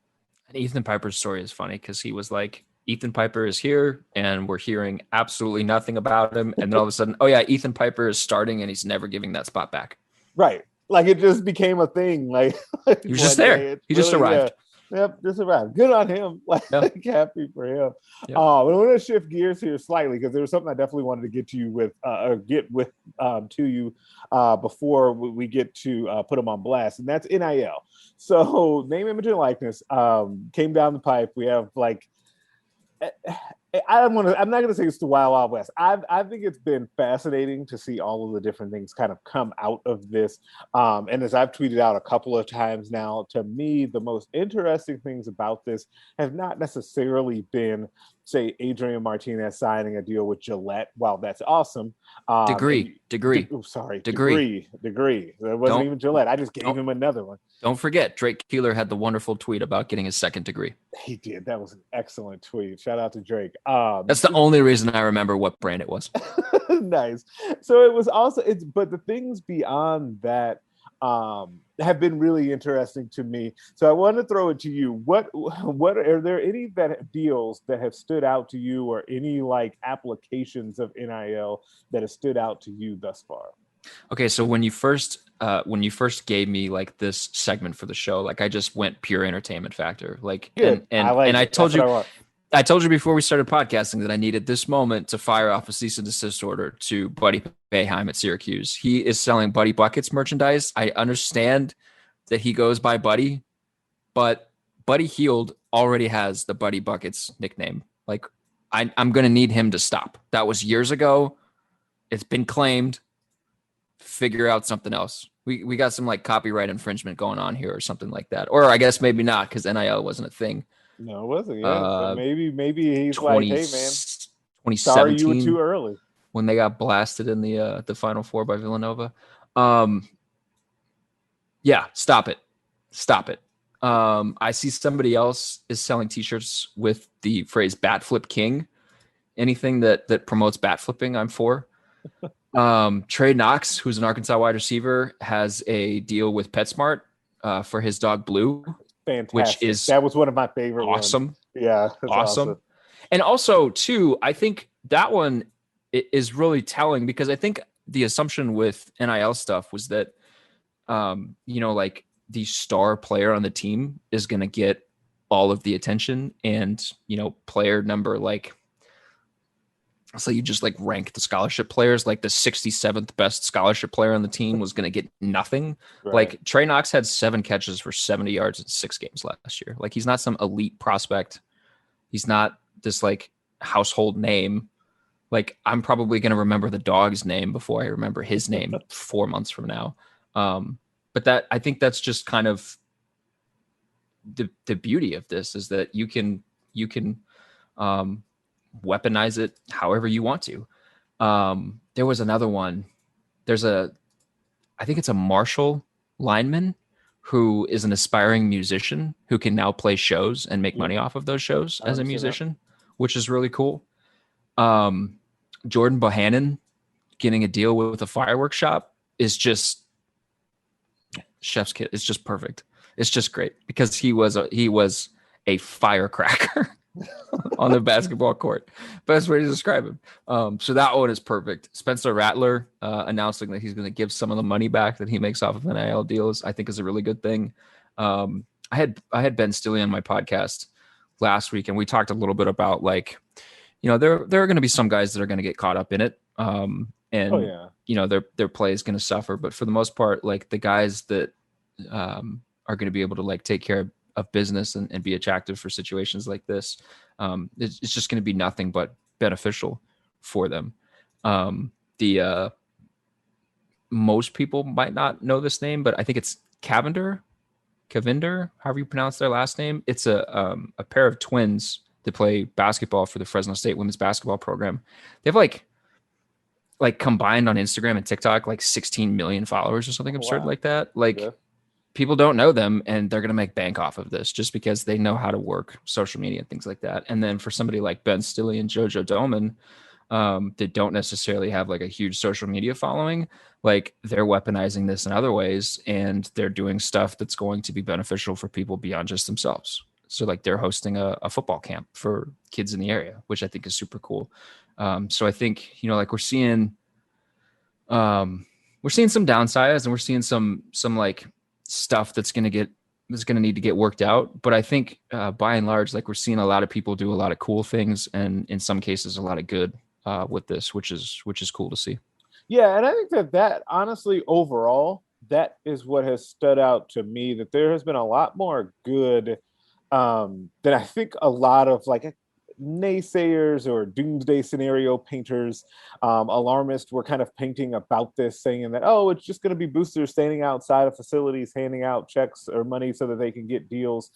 And Ethan Piper's story is funny because he was like, Ethan Piper is here and we're hearing absolutely nothing about him. And then all of a sudden, oh yeah, Ethan Piper is starting and he's never giving that spot back. Right. Like it just became a thing. Like he was just there. He just arrived. Yep, just arrived. Good on him. Like happy for him. Yep. But I'm going to shift gears here slightly because there was something I definitely wanted to get to you with, before we get to put them on blast, and that's NIL. So name, image, and likeness came down the pipe. We have like. I'm not going to say it's the Wild Wild West. I think it's been fascinating to see all of the different things kind of come out of this. And as I've tweeted out a couple of times now, to me, the most interesting things about this have not necessarily been, say, Adrian Martinez signing a deal with Gillette. While that's awesome. Degree. Degree. That wasn't even Gillette. I just gave him another one. Don't forget, Drake Keeler had the wonderful tweet about getting his second degree. He did. That was an excellent tweet. Shout out to Drake. That's the only reason I remember what brand it was. Nice. So it was also, but the things beyond that have been really interesting to me. So I want to throw it to you. What are there any deals that have stood out to you, or any like applications of NIL that have stood out to you thus far? Okay, so when you first gave me like this segment for the show, like I just went pure entertainment factor. Like, and I told you. I told you before we started podcasting that I needed this moment to fire off a cease and desist order to Buddy Boeheim at Syracuse. He is selling Buddy Buckets merchandise. I understand that he goes by Buddy, but Buddy Hield already has the Buddy Buckets nickname. Like, I'm going to need him to stop. That was years ago. It's been claimed. Figure out something else. We got some like copyright infringement going on here or something like that. Or I guess maybe not, because NIL wasn't a thing. No, it wasn't. Yeah, maybe he's 20, like, hey man, 2017. Sorry, you were too early when they got blasted in the Final Four by Villanova. Yeah, stop it. I see somebody else is selling T-shirts with the phrase "Bat Flip King." Anything that promotes bat flipping, I'm for. Trey Knox, who's an Arkansas wide receiver, has a deal with PetSmart for his dog Blue. Fantastic. That was one of my favorite awesome ones. Yeah, awesome. And also too, I think that one is really telling, because I think the assumption with NIL stuff was that like the star player on the team is going to get all of the attention, and player number like So you just like rank the scholarship players, like the 67th best scholarship player on the team was going to get nothing. Right. Like Trey Knox had 7 catches for 70 yards in 6 games last year. Like he's not some elite prospect. He's not this like household name. Like I'm probably going to remember the dog's name before I remember his name 4 months from now. But that, I think that's just kind of the beauty of this, is that you can weaponize it however you want to. There was another one. I think it's a Marshall lineman who is an aspiring musician who can now play shows and make money off of those shows as a musician, which is really cool. Jordan Bohannon getting a deal with a fireworks shop is just chef's kiss. It's just perfect. It's just great because he was a firecracker on the basketball court. Best way to describe him. So that one is perfect. Spencer Rattler announcing that he's going to give some of the money back that he makes off of NIL deals, I think is a really good thing. I had Ben Stilley on my podcast last week, and we talked a little bit about like, there are going to be some guys that are going to get caught up in it. Their play is going to suffer, but for the most part, like the guys that are going to be able to like take care of business and be attractive for situations like this, it's just going to be nothing but beneficial for them. Most people might not know this name, but I think it's Cavinder, however you pronounce their last name. It's a pair of twins that play basketball for the Fresno State women's basketball program. They have like combined on Instagram and TikTok, like 16 million followers or something absurd like that. Like people don't know them, and they're going to make bank off of this just because they know how to work social media and things like that. And then for somebody like Ben Stilley and Jojo Doman, that don't necessarily have like a huge social media following, like they're weaponizing this in other ways, and they're doing stuff that's going to be beneficial for people beyond just themselves. So like they're hosting a football camp for kids in the area, which I think is super cool. So I think, like we're seeing some downsides, and we're seeing some like stuff that's going to need to get worked out. But I think by and large, like we're seeing a lot of people do a lot of cool things, and in some cases a lot of good with this, which is cool to see. Yeah. And I think that honestly, overall, that is what has stood out to me, that there has been a lot more good than I think a lot of like naysayers or doomsday scenario painters, alarmists were kind of painting about this, saying that, oh, it's just going to be boosters standing outside of facilities handing out checks or money so that they can get deals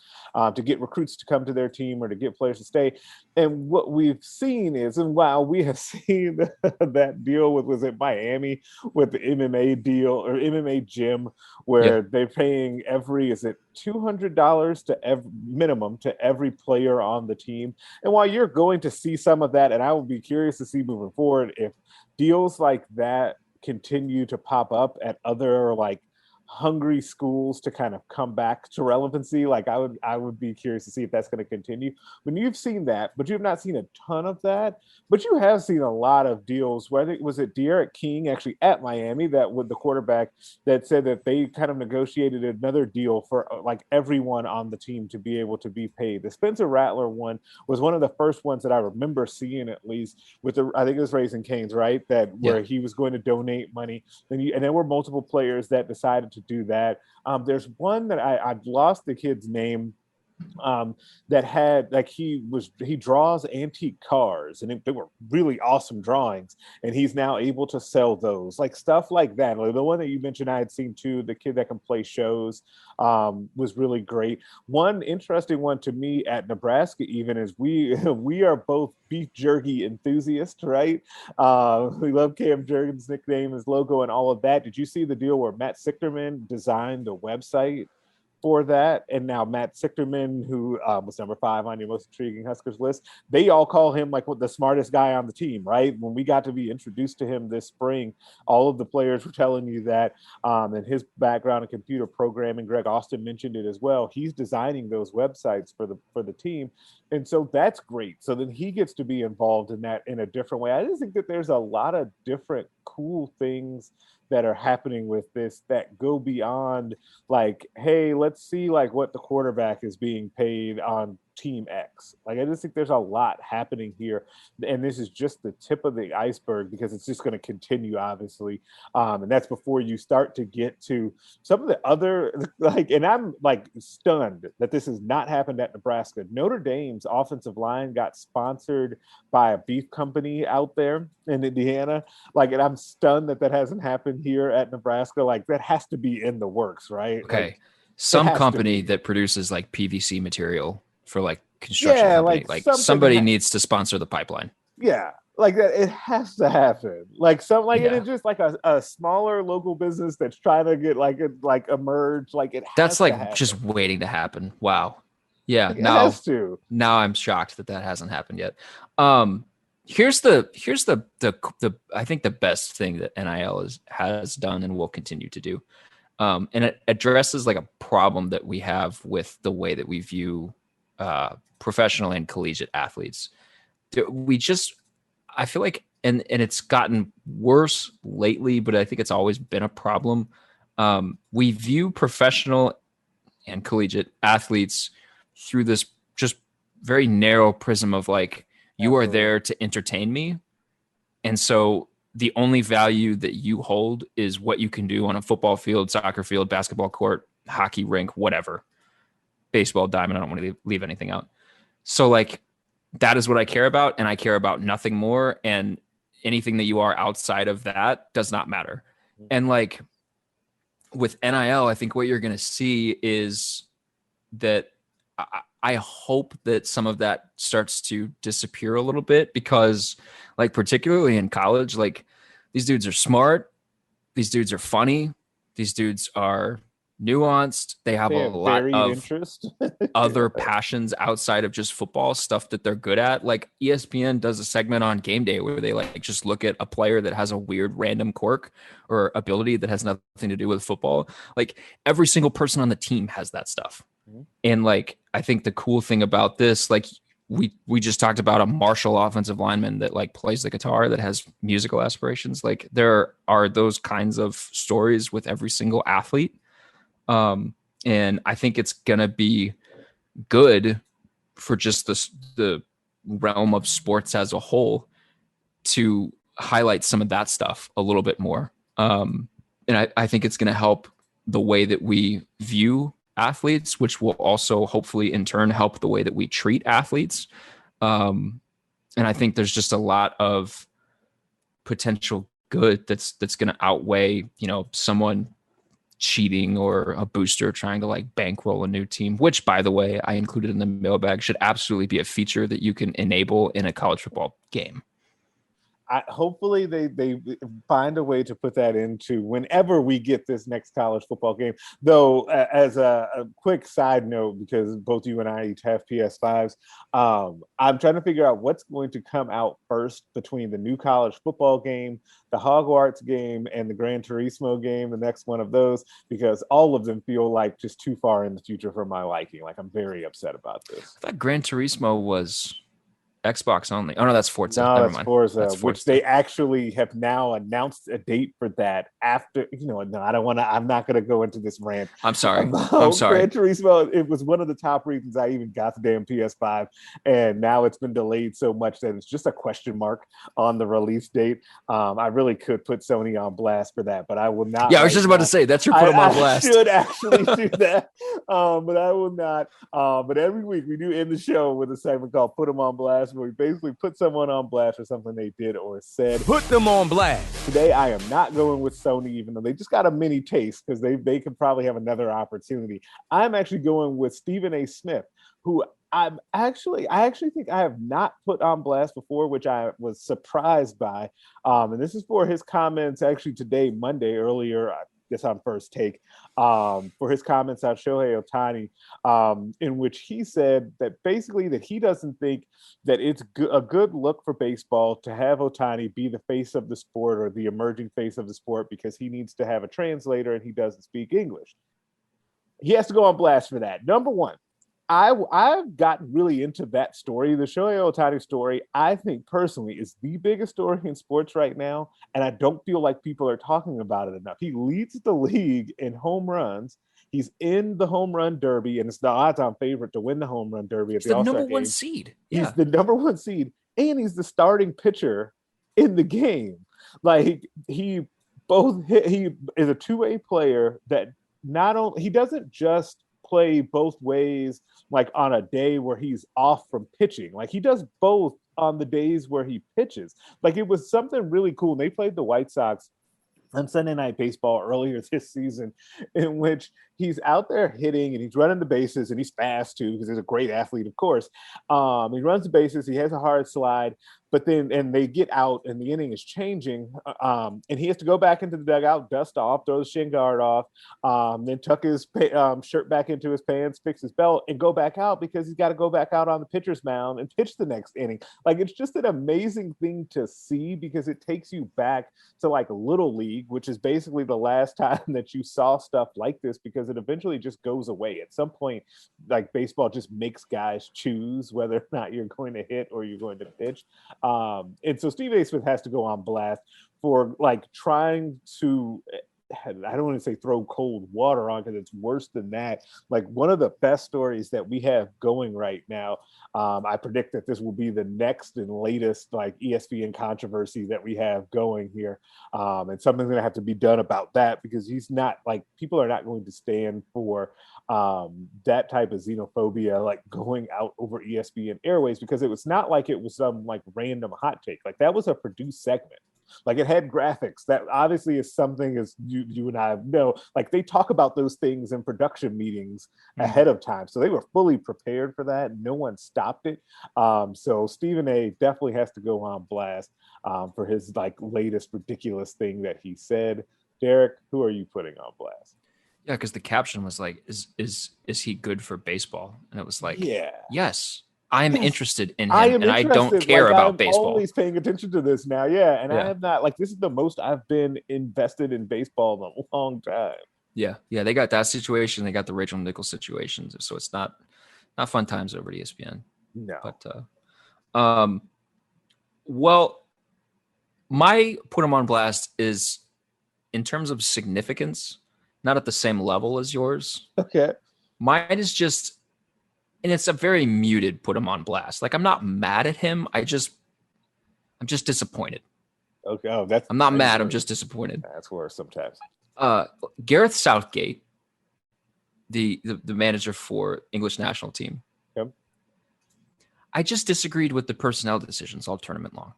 to get recruits to come to their team or to get players to stay. And what we've seen is, and while we have seen that deal was it Miami with the MMA deal or MMA gym, where they're paying is it $200 to every minimum to every player on the team. And while you're going to see some of that, and I would be curious to see moving forward if deals like that continue to pop up at other like hungry schools to kind of come back to relevancy. Like I would be curious to see if that's going to continue. When you've seen that, but you've not seen a ton of that, but you have seen a lot of deals where I think was it De'Aaron King actually at Miami, that with the quarterback, that said that they kind of negotiated another deal for like everyone on the team to be able to be paid. The Spencer Rattler one was one of the first ones that I remember seeing, at least with I think it was Raising Cane's, right? That where he was going to donate money. And there were multiple players that decided to do that. There's one that I've lost the kid's name, that had like he draws antique cars, and they were really awesome drawings, and he's now able to sell those, like stuff like that. Like the one that you mentioned I had seen too, the kid that can play shows, was really great. One interesting one to me at Nebraska even is we are both beef jerky enthusiasts, right? We love Cam Jurgens' nickname, his logo, and all of that. Did you see the deal where Matt Sichterman designed the website for that? And now Matt Sichterman, who was number 5 on your most intriguing Huskers list, they all call him like the smartest guy on the team, right? When we got to be introduced to him this spring, all of the players were telling you that, and his background in computer programming, Greg Austin mentioned it as well. He's designing those websites for the team. And so that's great. So then he gets to be involved in that in a different way. I just think that there's a lot of different cool things that are happening with this that go beyond like, hey, let's see like what the quarterback is being paid on Team X. Like, I just think there's a lot happening here, and this is just the tip of the iceberg because it's just going to continue, obviously, and that's before you start to get to some of the other, like, and I'm like stunned that this has not happened at Nebraska. Notre Dame's offensive line got sponsored by a beef company out there in Indiana, like, and I'm stunned that hasn't happened here at Nebraska. Like, that has to be in the works, right? Okay, like, some company that produces like PVC material for like construction Yeah, company, like somebody needs to sponsor the pipeline. Yeah, like that. It has to happen. Like and Yeah. it's just like a smaller local business that's trying to get emerge. Like, it has That's to like happen. just waiting to happen. Wow. Yeah. Like, it has to. Now I'm shocked that hasn't happened yet. Here's the I think the best thing that NIL has done and will continue to do. And it addresses like a problem that we have with the way that we view professional and collegiate athletes. I feel like, and it's gotten worse lately, but I think it's always been a problem. We view professional and collegiate athletes through this just very narrow prism of like, you are there to entertain me. And so the only value that you hold is what you can do on a football field, soccer field, basketball court, hockey rink, whatever, baseball diamond. I don't want to leave anything out. So like, that is what I care about. And I care about nothing more. And anything that you are outside of that does not matter. And like with NIL, I think what you're going to see is that I hope that some of that starts to disappear a little bit, because like, particularly in college, like, these dudes are smart. These dudes are funny. These dudes are nuanced. They have a lot of interest. other passions outside of just football, stuff that they're good at. Like, ESPN does a segment on game day where they like just look at a player that has a weird random quirk or ability that has nothing to do with football. Like, every single person on the team has that stuff. And like, I think the cool thing about this, like, we just talked about a Marshall offensive lineman that like plays the guitar, that has musical aspirations. Like, there are those kinds of stories with every single athlete. And I think it's going to be good for just the realm of sports as a whole to highlight some of that stuff a little bit more. And I think it's going to help the way that we view athletes, which will also hopefully in turn help the way that we treat athletes. And I think there's just a lot of potential good that's going to outweigh, someone cheating or a booster trying to like bankroll a new team, which, by the way, I included in the mailbag, should absolutely be a feature that you can enable in a college football game. Hopefully they find a way to put that into whenever we get this next college football game. Though, as a quick side note, because both you and I each have PS5s, I'm trying to figure out what's going to come out first between the new college football game, the Hogwarts game, and the Gran Turismo game, the next one of those, because all of them feel like just too far in the future for my liking. Like, I'm very upset about this. I thought Gran Turismo was Xbox only. Oh no, that's Forza. No, Never that's mind. Forza, That's Forza, which they actually have now announced a date for that after, no, I don't want to, I'm not going to go into this rant. I'm sorry. Gran Turismo, it was one of the top reasons I even got the damn PS5, and now it's been delayed so much that it's just a question mark on the release date. I really could put Sony on blast for that, but I will not. Yeah, I was just about to say, that's your put them on blast. I should actually do that, but I will not. But every week we do end the show with a segment called Put Them on Blast, where we basically put someone on blast for something they did or said. Put them on blast. Today, I am not going with Sony, even though they just got a mini taste, because they could probably have another opportunity. I'm actually going with Stephen A. Smith, who I actually think I have not put on blast before, which I was surprised by. And this is for his comments actually today, Monday, earlier, this on First Take, for his comments on Shohei Ohtani, in which he said that basically that he doesn't think that it's a good look for baseball to have Ohtani be the face of the sport or the emerging face of the sport, because he needs to have a translator and he doesn't speak English. He has to go on blast for that. Number one, I've gotten really into that story. The Shohei Ohtani story, I think personally, is the biggest story in sports right now, and I don't feel like people are talking about it enough. He leads the league in home runs. He's in the home run derby, and it's the odds-on favorite to win the home run derby at the All-Star number game. one seed. Yeah. He's the number one seed, and he's the starting pitcher in the game. Like he is a two-way player that not only he doesn't just play both ways, like on a day where he's off from pitching. Like he does both on the days where he pitches. Like it was something really cool. And they played the White Sox on Sunday Night Baseball earlier this season, in which he's out there hitting and he's running the bases, and he's fast too because he's a great athlete, of course. He runs the bases, he has a hard slide, but then they get out and the inning is changing, and he has to go back into the dugout, dust off, throw the shin guard off, then tuck his shirt back into his pants, fix his belt, and go back out because he's got to go back out on the pitcher's mound and pitch the next inning. Like it's just an amazing thing to see because it takes you back to like Little League, which is basically the last time that you saw stuff like this, because it eventually just goes away. At some point, like baseball just makes guys choose whether or not you're going to hit or you're going to pitch. And so Stephen A. Smith has to go on blast for like trying to, I don't want to say throw cold water on because it's worse than that. Like one of the best stories that we have going right now. I predict that this will be the next and latest like ESPN controversy that we have going here. And something's going to have to be done about that because he's not like, people are not going to stand for that type of xenophobia, like going out over ESPN airways, because it was not like it was some like random hot take. Like that was a produced segment. Like it had graphics. That obviously is something, as you and I know, like they talk about those things in production meetings ahead of time. So they were fully prepared for that. No one stopped it. So Stephen A. definitely has to go on blast for his like latest ridiculous thing that he said. Derek, who are you putting on blast? Yeah, because the caption was like, is he good for baseball? And it was like, yeah, yes. I'm interested in him, and I don't care like, about I'm baseball. Always paying attention to this now, yeah. And I am not like, this is the most I've been invested in baseball in a long time. Yeah, they got that situation. They got the Rachel Nichols situation, so it's not fun times over at ESPN. No, but well, my put him on blast is in terms of significance, not at the same level as yours. Okay, mine is just. And it's a very muted put him on blast. Like I'm not mad at him. I'm just disappointed. Okay. I'm not mad. I'm just disappointed. That's worse sometimes. Gareth Southgate, the manager for English national team. Yep. I just disagreed with the personnel decisions all tournament long.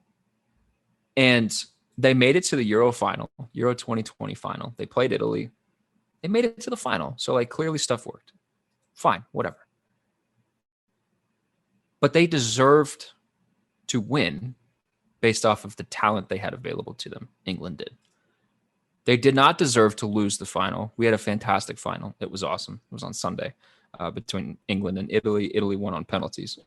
And they made it to the Euro 2020 final. They played Italy. They made it to the final. So like clearly stuff worked. Fine, whatever. But they deserved to win based off of the talent they had available to them. England did. They did not deserve to lose the final. We had a fantastic final. It was awesome. It was on Sunday between England and Italy. Italy won on penalties.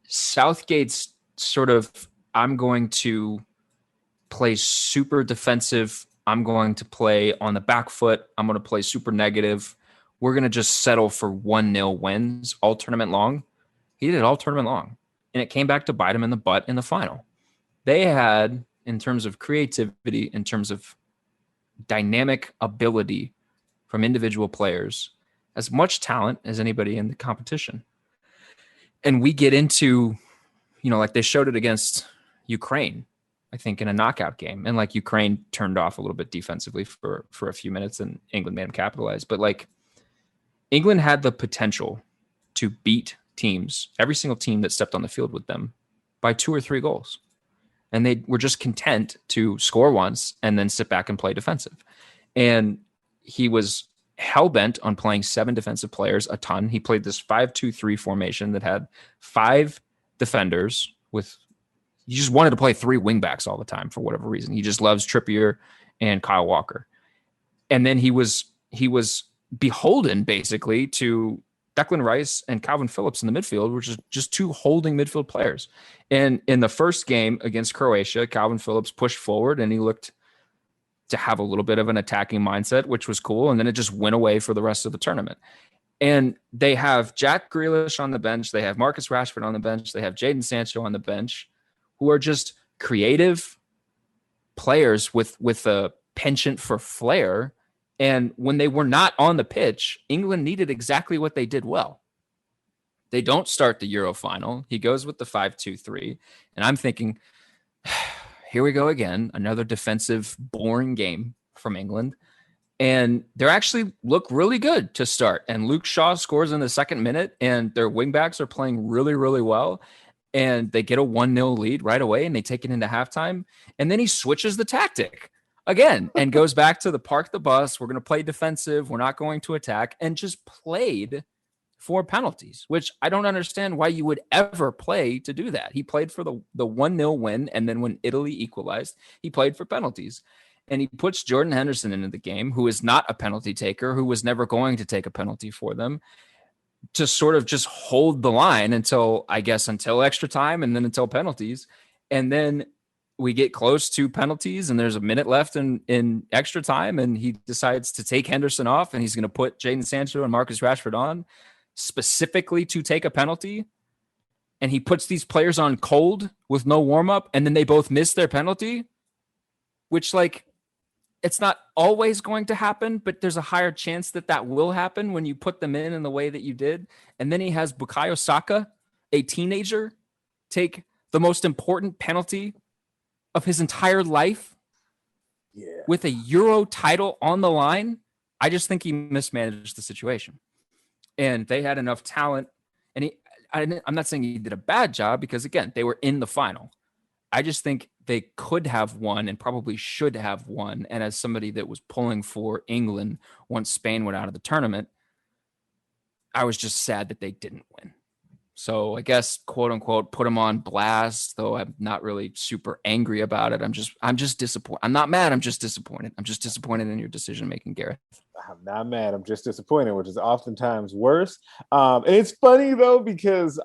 Southgate's sort of, I'm going to play super defensive. I'm going to play on the back foot. I'm going to play super negative. We're going to just settle for 1-0 wins all tournament long. He did it all tournament long. And it came back to bite him in the butt in the final. They had, in terms of creativity, in terms of dynamic ability from individual players, as much talent as anybody in the competition. And we get into, like they showed it against Ukraine, I think in a knockout game. And like Ukraine turned off a little bit defensively for a few minutes and England made them capitalize. But like, England had the potential to beat teams, every single team that stepped on the field with them, by 2 or 3 goals. And they were just content to score once and then sit back and play defensive. And he was hell-bent on playing 7 defensive players a ton. He played this 5-2-3 formation that had 5 defenders with, he just wanted to play 3 wingbacks all the time for whatever reason. He just loves Trippier and Kyle Walker. And then he was beholden basically to Declan Rice and Calvin Phillips in the midfield, which is just 2 holding midfield players. And in the first game against Croatia, Calvin Phillips pushed forward and he looked to have a little bit of an attacking mindset, which was cool. And then it just went away for the rest of the tournament. And they have Jack Grealish on the bench. They have Marcus Rashford on the bench. They have Jadon Sancho on the bench, who are just creative players with a penchant for flair. And when they were not on the pitch, England needed exactly what they did well. They don't start the Euro final. He goes with the 5-2-3. And I'm thinking, here we go again, another defensive, boring game from England. And they actually look really good to start. And Luke Shaw scores in the second minute, and their wingbacks are playing really, really well. And they get a 1-0 lead right away, and they take it into halftime. And then he switches the tactic again and goes back to the park the bus. We're going to play defensive. We're not going to attack, and just played for penalties, which I don't understand why you would ever play to do that. He played for the 1-0 win, and then when Italy equalized, he played for penalties. And he puts Jordan Henderson into the game, who is not a penalty taker, who was never going to take a penalty for them, to sort of just hold the line until extra time and then until penalties. And then we get close to penalties and there's a minute left in extra time, and he decides to take Henderson off, and he's going to put Jadon Sancho and Marcus Rashford on specifically to take a penalty. And he puts these players on cold with no warm-up, and then they both miss their penalty, which, like, it's not always going to happen, but there's a higher chance that will happen when you put them in the way that you did. And then he has Bukayo Saka, a teenager, take the most important penalty of his entire life with a Euro title on the line. I just think he mismanaged the situation. And they had enough talent. And I'm not saying he did a bad job, because, again, they were in the final. I just think they could have won and probably should have won. And as somebody that was pulling for England once Spain went out of the tournament, I was just sad that they didn't win. So I guess, quote unquote, put them on blast, though I'm not really super angry about it. I'm just disappointed. I'm not mad. I'm just disappointed. I'm just disappointed in your decision making, Gareth. I'm not mad. I'm just disappointed, which is oftentimes worse. And it's funny, though, because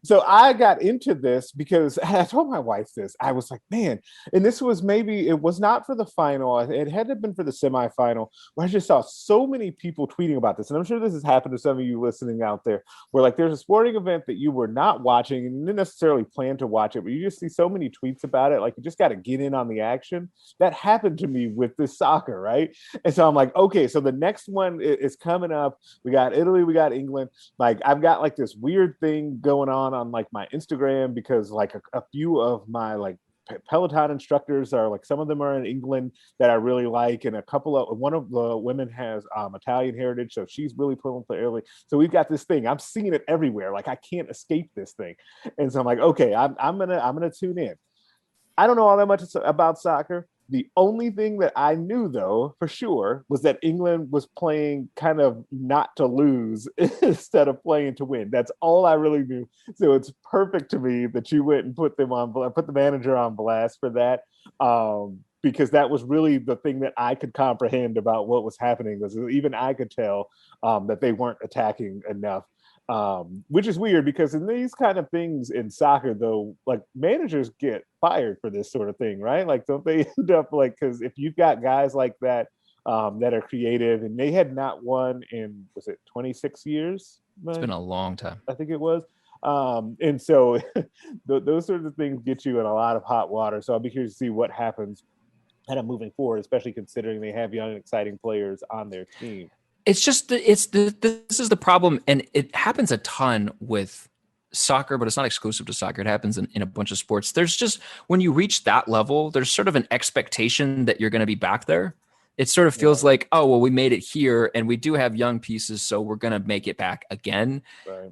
so I got into this because I told my wife this. I was like, man, and this was it was not for the final. It had to have been for the semifinal, where I just saw so many people tweeting about this. And I'm sure this has happened to some of you listening out there, where, like, there's a sporting event that you were not watching and you didn't necessarily plan to watch it, but you just see so many tweets about it. Like, you just got to get in on the action. That happened to me with this soccer, right? And so I'm like, okay, so the next one is coming up. We got Italy, we got England. Like, I've got like this weird thing going on like my Instagram, because like a few of my like Peloton instructors are like, some of them are in England that I really like, and one of the women has Italian heritage, so she's really pulling for Italy. So we've got this thing. I'm seeing it everywhere. Like, I can't escape this thing. And so I'm like, okay, I'm gonna tune in. I don't know all that much about soccer. The only thing that I knew, though, for sure, was that England was playing kind of not to lose instead of playing to win. That's all I really knew. So it's perfect to me that you went and put the manager on blast for that, because that was really the thing that I could comprehend about what was happening. Was even I could tell that they weren't attacking enough. Which is weird, because in these kind of things in soccer, though, like, managers get fired for this sort of thing, right? Like, don't they end up like, because if you've got guys like that that are creative, and they had not won in, was it 26 years? It's been a long time. I think it was. And so those sorts of things get you in a lot of hot water. So I'll be curious to see what happens kind of moving forward, especially considering they have young, exciting players on their team. It's just this is the problem, and it happens a ton with soccer, but it's not exclusive to soccer. It happens in a bunch of sports. There's just, when you reach that level, there's sort of an expectation that you're going to be back there. It sort of feels like, oh, well, we made it here, and we do have young pieces, so we're going to make it back again. Right.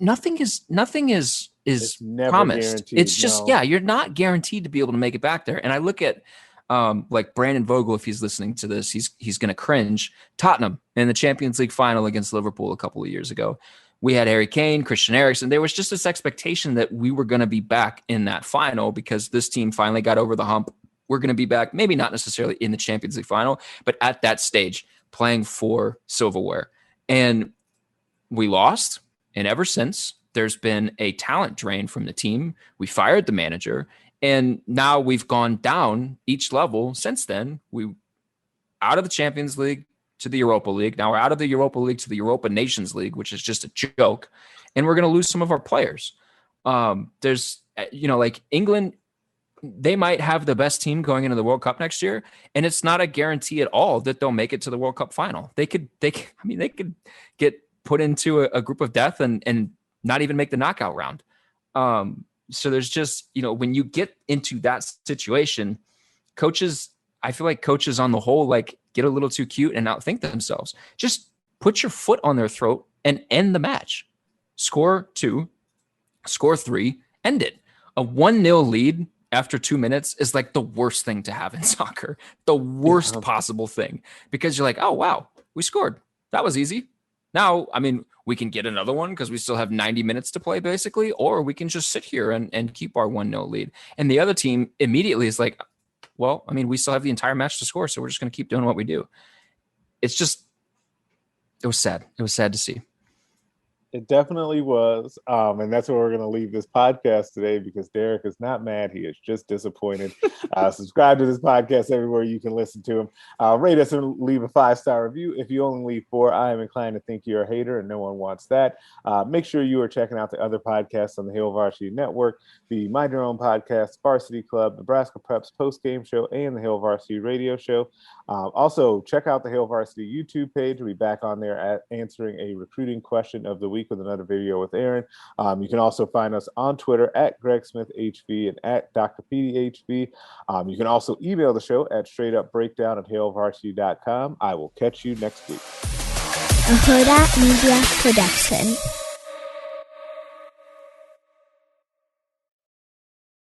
Nothing is promised. It's just, you're not guaranteed to be able to make it back there. And I look at like Brandon Vogel, if he's listening to this, he's going to cringe. Tottenham in the Champions League final against Liverpool a couple of years ago. We had Harry Kane, Christian Eriksen. There was just this expectation that we were going to be back in that final because this team finally got over the hump. We're going to be back, maybe not necessarily in the Champions League final, but at that stage playing for silverware. And we lost. And ever since, there's been a talent drain from the team. We fired the manager. And now we've gone down each level since then. We out of the Champions League to the Europa League. Now we're out of the Europa League to the Europa Nations League, which is just a joke. And we're going to lose some of our players. There's, like England they might have the best team going into the World Cup next year, and it's not a guarantee at all that they'll make it to the World Cup final. They could get put into a group of death and not even make the knockout round. So there's just, when you get into that situation, I feel like coaches on the whole, like, get a little too cute and outthink themselves. Just put your foot on their throat and end the match. Score 2, score 3, end it. A 1-0 lead after 2 minutes is like the worst thing to have in soccer, the worst possible thing, because you're like, oh, wow, we scored. That was easy. Now, we can get another one because we still have 90 minutes to play, basically, or we can just sit here and keep our 1-0 lead. And the other team immediately is like, well, we still have the entire match to score, so we're just going to keep doing what we do. It was sad. It was sad to see. It definitely was. And that's where we're going to leave this podcast today, because Derek is not mad. He is just disappointed. Subscribe to this podcast everywhere you can listen to him. Rate us and leave a 5-star review. If you only leave 4, I am inclined to think you're a hater, and no one wants that. Make sure you are checking out the other podcasts on the Hail Varsity Network, the Mind Your Own podcast, Varsity Club, Nebraska Preps post-game show, and the Hail Varsity radio show. Also, check out the Hail Varsity YouTube page. We'll be back on there answering a recruiting question of the week with another video with Aaron. You can also find us on Twitter at Greg Smith HV and at Dr. PDHV. You can also email the show at straightupbreakdown@hailvarsity.com. I will catch you next week. A Huda Media Production.